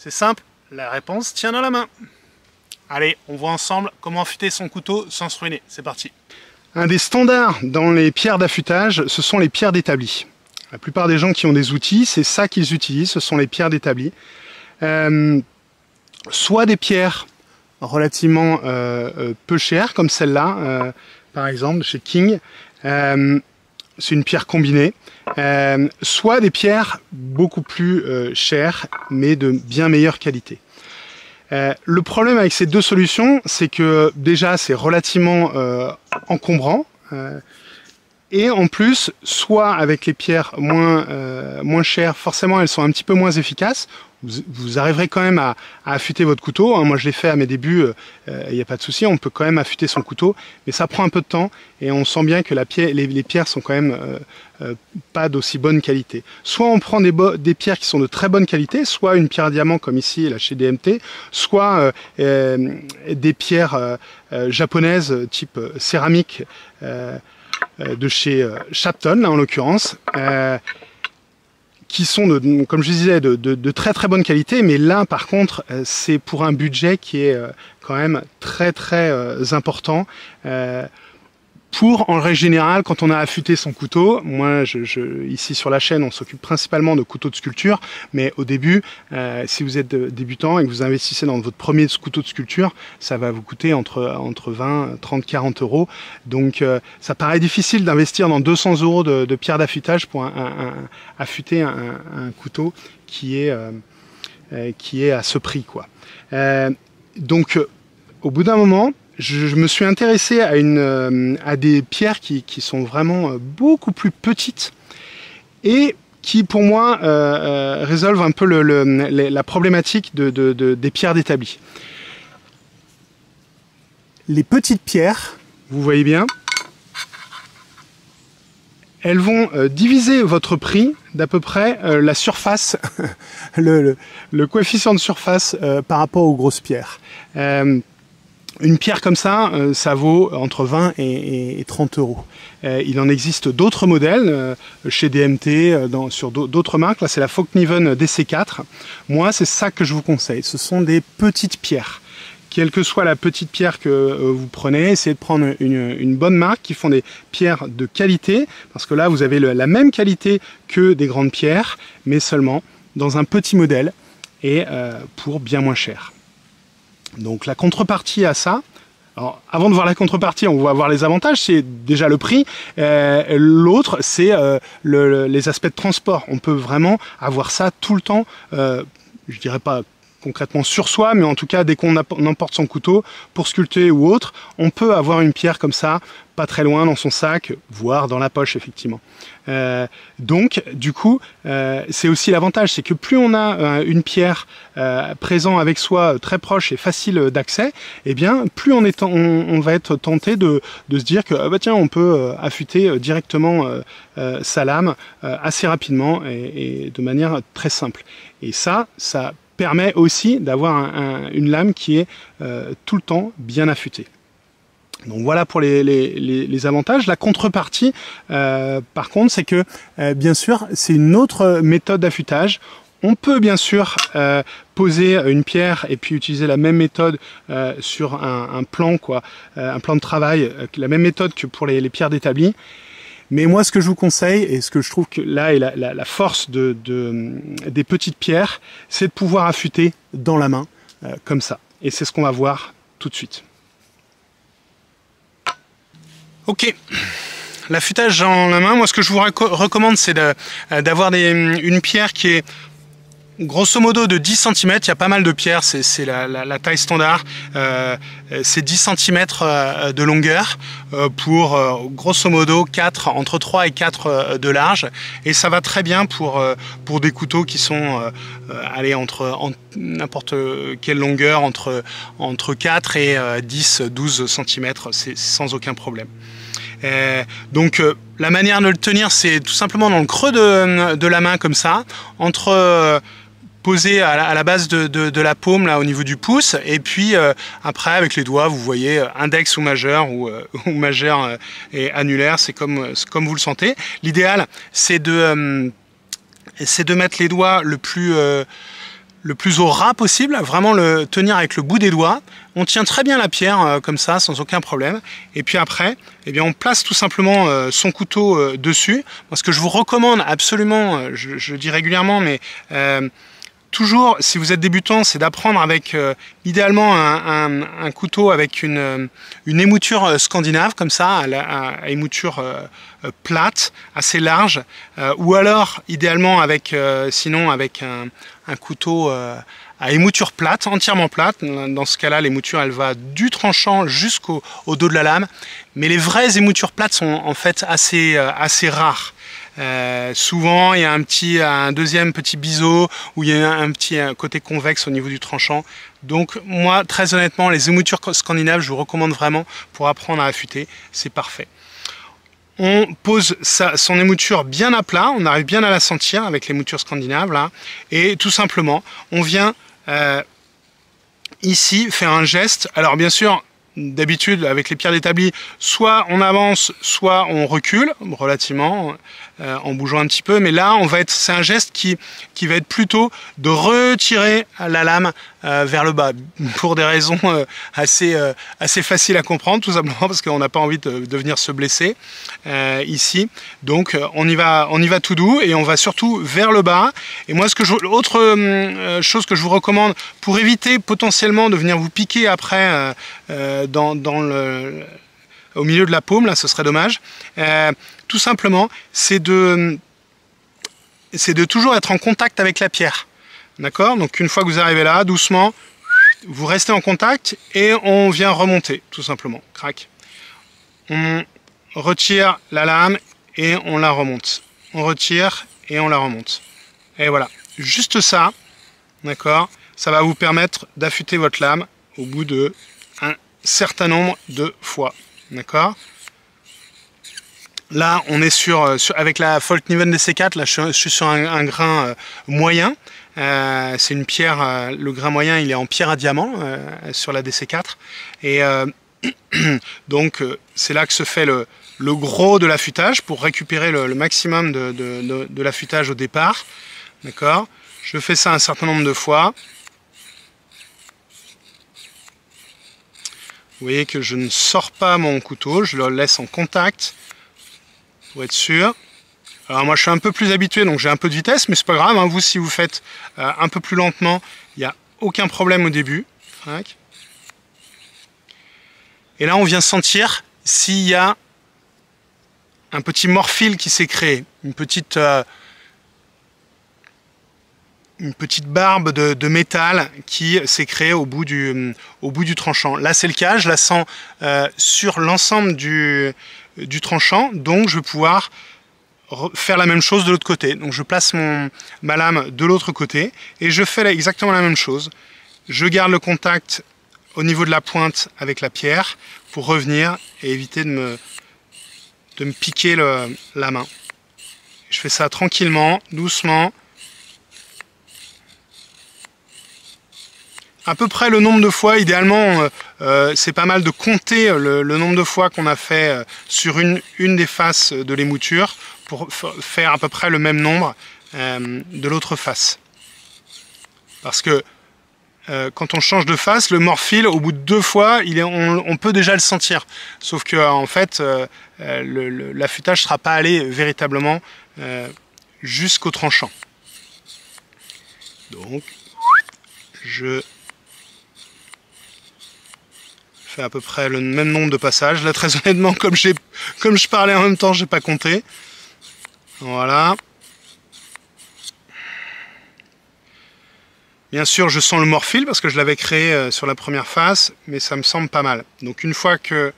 C'est simple, la réponse tient dans la main. Allez, on voit ensemble comment affûter son couteau sans se ruiner. C'est parti. Un des standards dans les pierres d'affûtage, ce sont les pierres d'établi. La plupart des gens qui ont des outils, c'est ça qu'ils utilisent, ce sont les pierres d'établi. Soit des pierres relativement peu chères, comme celle-là, par exemple, chez King. C'est une pierre combinée. Soit des pierres beaucoup plus chères, mais de bien meilleure qualité. Le problème avec ces deux solutions, c'est que déjà c'est relativement encombrant et en plus, soit avec les pierres moins chères, forcément elles sont un petit peu moins efficaces. Vous arriverez quand même à affûter votre couteau. Moi je l'ai fait à mes débuts, il n'y a pas de souci, on peut quand même affûter son couteau, mais ça prend un peu de temps et on sent bien que les pierres sont quand même pas d'aussi bonne qualité. Soit on prend des pierres qui sont de très bonne qualité, soit une pierre à diamant comme ici là, chez DMT, soit des pierres japonaises type céramique de chez Shapton là, en l'occurrence. Qui sont, comme je disais, de très très bonne qualité, mais là par contre c'est pour un budget qui est quand même très important. Pour, en règle générale, quand on a affûté son couteau, moi ici sur la chaîne on s'occupe principalement de couteaux de sculpture, mais au début, si vous êtes débutant et que vous investissez dans votre premier couteau de sculpture, ça va vous coûter entre 20, 30, 40 euros. Donc ça paraît difficile d'investir dans 200 euros de pierre d'affûtage pour affûter un couteau qui est à ce prix, quoi. Donc au bout d'un moment, je me suis intéressé à des pierres qui sont vraiment beaucoup plus petites et qui, pour moi, résolvent un peu la problématique des pierres d'établi. Les petites pierres, vous voyez bien, elles vont diviser votre prix d'à peu près la surface, le coefficient de surface par rapport aux grosses pierres. Une pierre comme ça, ça vaut entre 20 et 30 euros. Il en existe d'autres modèles, chez DMT, sur d'autres marques. Là, c'est la Folkniven DC4. Moi, c'est ça que je vous conseille. Ce sont des petites pierres. Quelle que soit la petite pierre que vous prenez, essayez de prendre une bonne marque qui font des pierres de qualité. Parce que là, vous avez la même qualité que des grandes pierres, mais seulement dans un petit modèle et pour bien moins cher. Donc la contrepartie à ça, alors, avant de voir la contrepartie, on va voir les avantages, c'est déjà le prix. L'autre, c'est les aspects de transport. On peut vraiment avoir ça tout le temps, je dirais pas concrètement sur soi, mais en tout cas dès qu'on emporte son couteau pour sculpter ou autre, on peut avoir une pierre comme ça, pas très loin dans son sac, voire dans la poche effectivement. Donc du coup, c'est aussi l'avantage, c'est que plus on a une pierre présent avec soi, très proche et facile d'accès, et bien plus on va être tenté de se dire que bah tiens, on peut affûter directement sa lame assez rapidement et de manière très simple. Et ça permet aussi d'avoir une lame qui est tout le temps bien affûtée. Donc voilà pour les avantages. La contrepartie, par contre, c'est que bien sûr, c'est une autre méthode d'affûtage. On peut bien sûr poser une pierre et puis utiliser la même méthode sur un plan, un plan de travail, la même méthode que pour les pierres d'établi. Mais moi, ce que je vous conseille, et ce que je trouve que là est la force des petites pierres, c'est de pouvoir affûter dans la main, comme ça. Et c'est ce qu'on va voir tout de suite. Ok, l'affûtage dans la main, moi ce que je vous recommande, c'est d'avoir une pierre qui est grosso modo de 10 cm, il y a pas mal de pierres, c'est la taille standard, c'est 10 cm de longueur pour grosso modo entre 3 et 4 de large, et ça va très bien pour des couteaux qui sont allez, entre n'importe quelle longueur, entre 4 et 10-12 cm, c'est sans aucun problème. Donc la manière de le tenir, c'est tout simplement dans le creux de la main comme ça, posé à la base de la paume là au niveau du pouce, et puis après avec les doigts vous voyez index ou majeur ou majeur et annulaire, c'est comme vous le sentez. L'idéal c'est de mettre les doigts le plus le plus au ras possible, vraiment le tenir avec le bout des doigts. On tient très bien la pierre comme ça, sans aucun problème. Et puis après, eh bien, on place tout simplement son couteau dessus. Moi, ce que je vous recommande absolument, je le dis régulièrement, mais toujours, si vous êtes débutant, c'est d'apprendre avec idéalement un couteau avec une émouture scandinave, comme ça, à émouture plate, assez large, ou alors idéalement avec, sinon avec un couteau à émouture plate, entièrement plate. Dans ce cas-là, l'émouture, elle va du tranchant jusqu'au dos de la lame. Mais les vraies émoutures plates sont en fait assez rares. Souvent, il y a un deuxième petit biseau où il y a un petit côté convexe au niveau du tranchant. Donc moi, très honnêtement, les émoutures scandinaves, je vous recommande vraiment pour apprendre à affûter. C'est parfait. On pose son émouture bien à plat, on arrive bien à la sentir avec l'émouture scandinave là, et tout simplement, on vient ici faire un geste. Alors bien sûr, d'habitude avec les pierres d'établi, soit on avance, soit on recule relativement en bougeant un petit peu, mais là c'est un geste qui va être plutôt de retirer la lame vers le bas, pour des raisons assez faciles à comprendre, tout simplement parce qu'on n'a pas envie de venir se blesser ici. Donc on y va tout doux et on va surtout vers le bas. Et moi, autre chose que je vous recommande pour éviter potentiellement de venir vous piquer après au milieu de la paume, là, ce serait dommage. Tout simplement, c'est de toujours être en contact avec la pierre. D'accord? Donc une fois que vous arrivez là, doucement, vous restez en contact et on vient remonter, tout simplement. Crac. On retire la lame et on la remonte. On retire et on la remonte. Et voilà. Juste ça, d'accord? Ça va vous permettre d'affûter votre lame au bout de un certain nombre de fois. D'accord? Là, on est avec la Folkniven DC4, là, je suis sur un grain moyen. C'est une pierre, le grain moyen, il est en pierre à diamant sur la DC4. Et donc, c'est là que se fait le gros de l'affûtage pour récupérer le maximum de l'affûtage au départ. D'accord? Je fais ça un certain nombre de fois. Vous voyez que je ne sors pas mon couteau, je le laisse en contact pour être sûr. Alors moi je suis un peu plus habitué, donc j'ai un peu de vitesse, mais c'est pas grave, hein. Vous, si vous faites un peu plus lentement, il n'y a aucun problème au début. Et là on vient sentir s'il y a un petit morphile qui s'est créé, une petite barbe de métal qui s'est créée au bout du tranchant. Là c'est le cas, je la sens sur l'ensemble du tranchant, donc je vais pouvoir faire la même chose de l'autre côté. Donc je place ma lame de l'autre côté et je fais exactement la même chose. Je garde le contact au niveau de la pointe avec la pierre pour revenir et éviter de me piquer la main. Je fais ça tranquillement, doucement. À peu près le nombre de fois, idéalement, c'est pas mal de compter le nombre de fois qu'on a fait sur une des faces de l'émouture pour faire à peu près le même nombre de l'autre face. Parce que quand on change de face, le morphile, au bout de 2 fois, on peut déjà le sentir. Sauf que en fait, l'affûtage ne sera pas allé véritablement jusqu'au tranchant. Donc, je fais à peu près le même nombre de passages. Là, très honnêtement, comme je parlais en même temps, j'ai pas compté. Voilà. Bien sûr, je sens le morphile parce que je l'avais créé sur la première face, mais ça me semble pas mal. Donc une fois que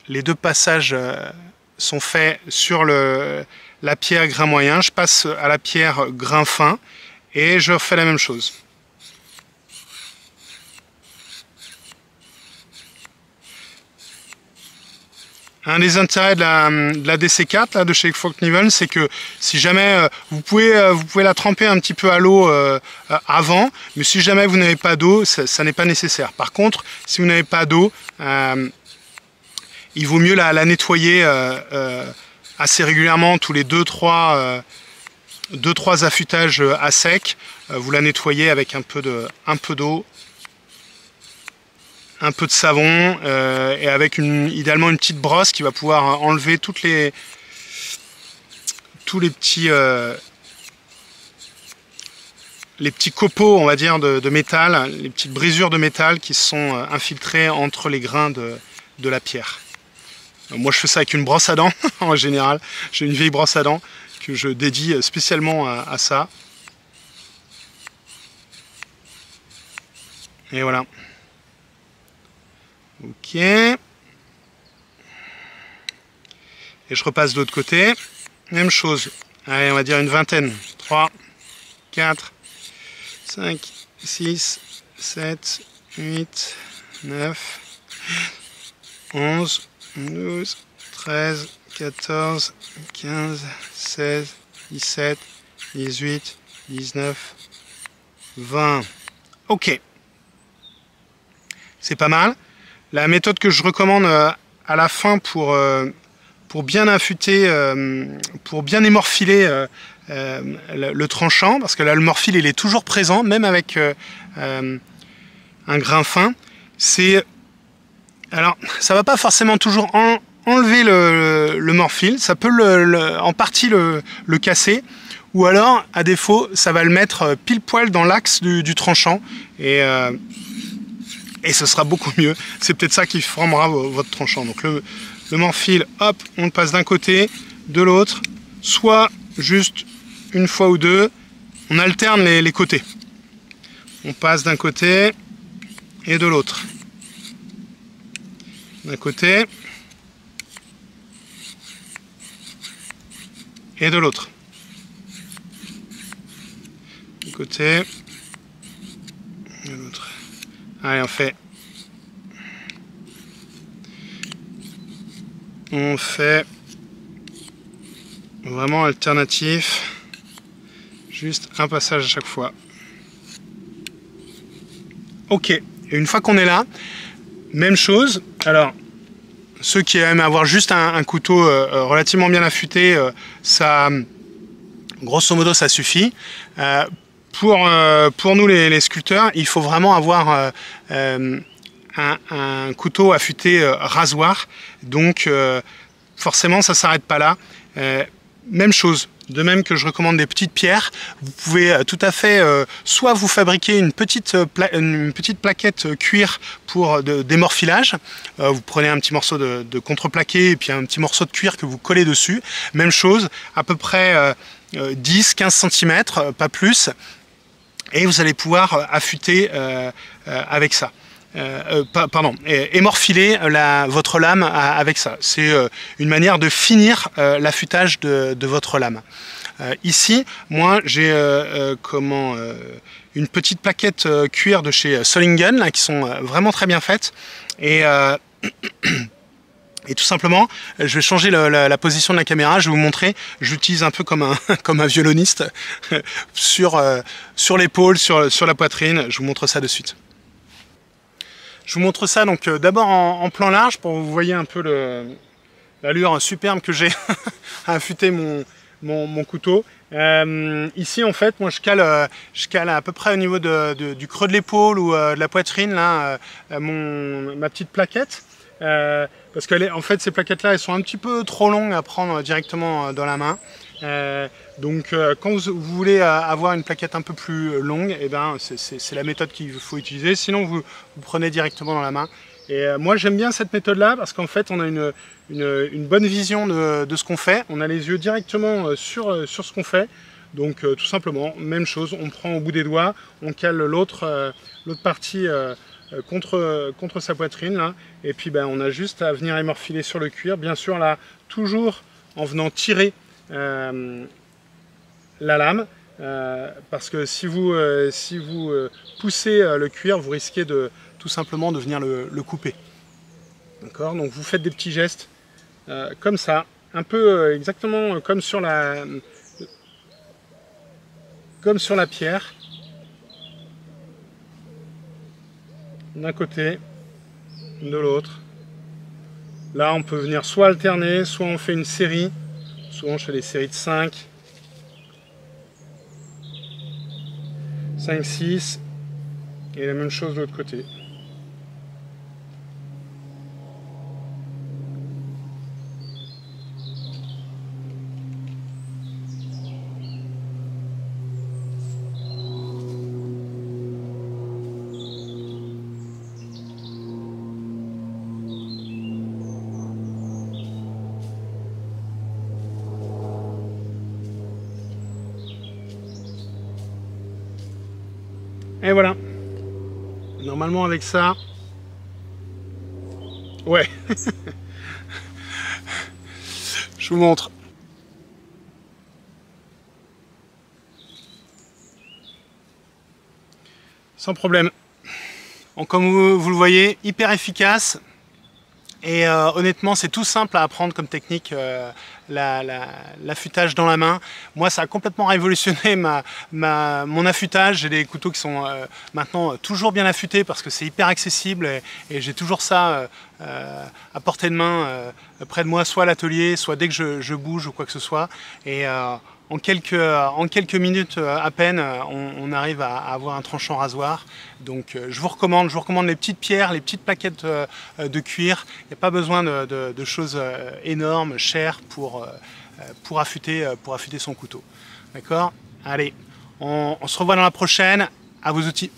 les 2 passages sont faits sur la pierre grain moyen, je passe à la pierre grain fin et je refais la même chose. Un des intérêts de la DC4 là, de chez Folkniven, c'est que si jamais vous pouvez la tremper un petit peu à l'eau avant, mais si jamais vous n'avez pas d'eau, ça n'est pas nécessaire. Par contre, si vous n'avez pas d'eau, il vaut mieux la nettoyer assez régulièrement, tous les 2-3 2-3 affûtages à sec. Vous la nettoyez avec un peu d'eau, un peu de savon et avec idéalement une petite brosse qui va pouvoir enlever tous les petits copeaux, on va dire, de métal, les petites brisures de métal qui se sont infiltrées entre les grains de la pierre. Moi je fais ça avec une brosse à dents en général. J'ai une vieille brosse à dents que je dédie spécialement à ça. Et voilà. Ok. Et je repasse de l'autre côté. Même chose. Allez, on va dire une vingtaine. 3, 4, 5, 6, 7, 8, 9, 11, 12, 13, 14, 15, 16, 17, 18, 19, 20. Ok. C'est pas mal. La méthode que je recommande à la fin pour bien affûter, pour bien émorfiler le tranchant, parce que là le morphile il est toujours présent, même avec un grain fin, c'est... Alors, ça va pas forcément toujours enlever le morphile, ça peut en partie le casser, ou alors, à défaut, ça va le mettre pile poil dans l'axe du tranchant, et ce sera beaucoup mieux. C'est peut-être ça qui formera votre tranchant. Donc le morphile, hop, on le passe d'un côté, de l'autre, soit juste une fois ou deux, on alterne les côtés. On passe d'un côté et de l'autre. D'un côté et de l'autre. D'un côté et de l'autre. Allez, on fait vraiment alternatif, juste un passage à chaque fois. Ok, et une fois qu'on est là, même chose. Alors, ceux qui aiment avoir juste un couteau relativement bien affûté, ça, grosso modo, ça suffit. Pour nous les sculpteurs, il faut vraiment avoir un couteau affûté rasoir, donc forcément ça s'arrête pas là. Même chose, de même que je recommande des petites pierres, vous pouvez tout à fait soit vous fabriquer une petite plaquette cuir pour d'émorfilage, vous prenez un petit morceau de contreplaqué et puis un petit morceau de cuir que vous collez dessus, même chose, à peu près 10-15 cm, pas plus, et vous allez pouvoir affûter avec ça. Émorfiler votre lame avec ça. C'est une manière de finir l'affûtage de votre lame. Ici, moi, j'ai une petite plaquette cuir de chez Solingen, là, qui sont vraiment très bien faites. Et tout simplement, je vais changer la position de la caméra, je vais vous montrer, j'utilise un peu comme un violoniste sur l'épaule, sur la poitrine, je vous montre ça de suite. Je vous montre ça donc d'abord en plan large pour que vous voyez un peu l'allure superbe que j'ai à affûter mon couteau. Ici en fait moi je cale à peu près au niveau du creux de l'épaule ou de la poitrine là, ma petite plaquette. Parce que en fait ces plaquettes là elles sont un petit peu trop longues à prendre directement dans la main. Donc quand vous voulez avoir une plaquette un peu plus longue, et ben, c'est la méthode qu'il faut utiliser, sinon vous prenez directement dans la main. Et moi j'aime bien cette méthode là parce qu'en fait on a une bonne vision de ce qu'on fait, on a les yeux directement sur ce qu'on fait. Donc tout simplement, même chose, on prend au bout des doigts, on cale l'autre partie contre sa poitrine là, et puis ben, on a juste à venir émorfiler sur le cuir, bien sûr là, toujours en venant tirer la lame, parce que si vous poussez le cuir, vous risquez tout simplement de venir le couper. D'accord, donc vous faites des petits gestes comme ça, un peu exactement comme sur la pierre, d'un côté, de l'autre. Là, on peut venir soit alterner, soit on fait une série. Souvent, je fais des séries de 5. 5, 6. Et la même chose de l'autre côté. Et voilà. Normalement avec ça, ouais, je vous montre. Sans problème. Donc, comme vous le voyez, hyper efficace. Et honnêtement, c'est tout simple à apprendre comme technique, l'affûtage dans la main. Moi, ça a complètement révolutionné mon affûtage. J'ai des couteaux qui sont maintenant toujours bien affûtés parce que c'est hyper accessible et j'ai toujours ça à portée de main près de moi, soit à l'atelier, soit dès que je bouge ou quoi que ce soit. Et en quelques minutes à peine, on arrive à avoir un tranchant rasoir. Donc je vous recommande les petites pierres, les petites plaquettes de cuir. Il n'y a pas besoin de choses énormes, chères pour affûter son couteau. D'accord? Allez, on se revoit dans la prochaine. À vos outils.